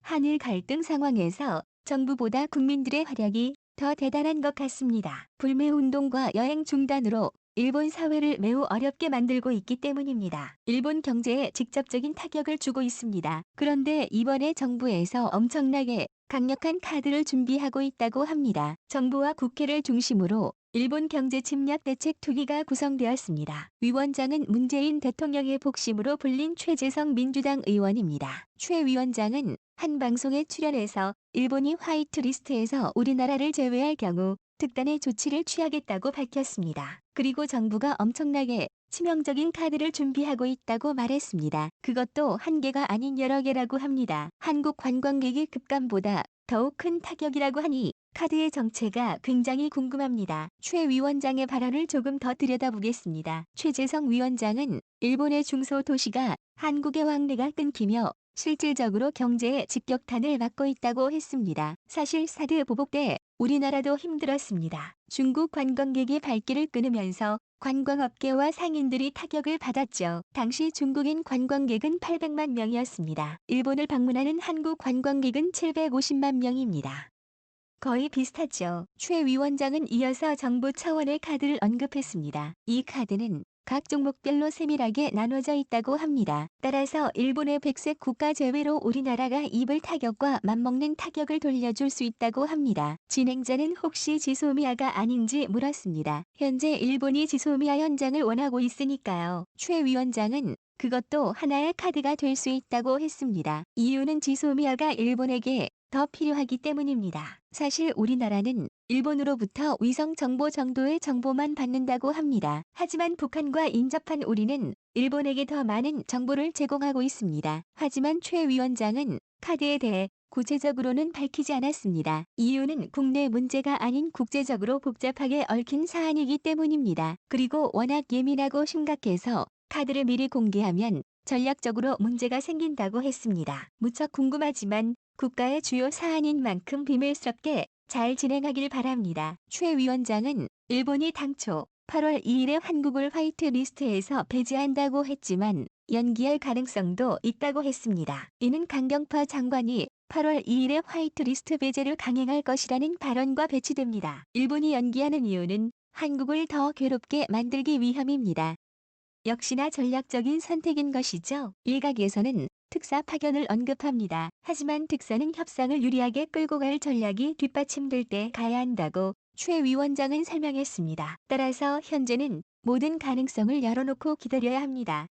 한일 갈등 상황에서 정부보다 국민들의 활약이 더 대단한 것 같습니다. 불매운동과 여행 중단으로 일본 사회를 매우 어렵게 만들고 있기 때문입니다. 일본 경제에 직접적인 타격을 주고 있습니다. 그런데 이번에 정부에서 엄청나게 강력한 카드를 준비하고 있다고 합니다. 정부와 국회를 중심으로 일본 경제 침략 대책 투기가 구성되었습니다. 위원장은 문재인 대통령의 복심으로 불린 최재성 민주당 의원입니다. 최 위원장은 한 방송에 출연해서 일본이 화이트리스트에서 우리나라를 제외할 경우 특단의 조치를 취하겠다고 밝혔습니다. 그리고 정부가 엄청나게 치명적인 카드를 준비하고 있다고 말했습니다. 그것도 한 개가 아닌 여러 개라고 합니다. 한국 관광객이 급감보다 더욱 큰 타격이라고 하니 카드의 정체가 굉장히 궁금합니다. 최 위원장의 발언을 조금 더 들여다보겠습니다. 최재성 위원장은 일본의 중소도시가 한국의 왕래가 끊기며 실질적으로 경제에 직격탄을 맞고 있다고 했습니다. 사실 사드 보복 때 우리나라도 힘들었습니다. 중국 관광객이 발길을 끊으면서 관광업계와 상인들이 타격을 받았죠. 당시 중국인 관광객은 800만 명이었습니다. 일본을 방문하는 한국 관광객은 750만 명입니다. 거의 비슷하죠. 최 위원장은 이어서 정부 차원의 카드를 언급했습니다. 이 카드는 각 종목별로 세밀하게 나눠져 있다고 합니다. 따라서 일본의 백색 국가 제외로 우리나라가 입을 타격과 맞먹는 타격을 돌려줄 수 있다고 합니다. 진행자는 혹시 지소미아가 아닌지 물었습니다. 현재 일본이 지소미아 현장을 원하고 있으니까요. 최 위원장은 그것도 하나의 카드가 될 수 있다고 했습니다. 이유는 지소미아가 일본에게 더 필요하기 때문입니다. 사실 우리나라는 일본으로부터 위성 정보 정도의 정보만 받는다고 합니다. 하지만 북한과 인접한 우리는 일본에게 더 많은 정보를 제공하고 있습니다. 하지만 최 위원장은 카드에 대해 구체적으로는 밝히지 않았습니다. 이유는 국내 문제가 아닌 국제적으로 복잡하게 얽힌 사안이기 때문입니다. 그리고 워낙 예민하고 심각해서 카드를 미리 공개하면 전략적으로 문제가 생긴다고 했습니다. 무척 궁금하지만 국가의 주요 사안인 만큼 비밀스럽게 잘 진행하길 바랍니다. 최 위원장은 일본이 당초 8월 2일에 한국을 화이트리스트에서 배제한다고 했지만 연기할 가능성도 있다고 했습니다. 이는 강경파 장관이 8월 2일에 화이트리스트 배제를 강행할 것이라는 발언과 배치됩니다. 일본이 연기하는 이유는 한국을 더 괴롭게 만들기 위함입니다. 역시나 전략적인 선택인 것이죠. 일각에서는 특사 파견을 언급합니다. 하지만 특사는 협상을 유리하게 끌고 갈 전략이 뒷받침될 때 가야 한다고 최 위원장은 설명했습니다. 따라서 현재는 모든 가능성을 열어놓고 기다려야 합니다.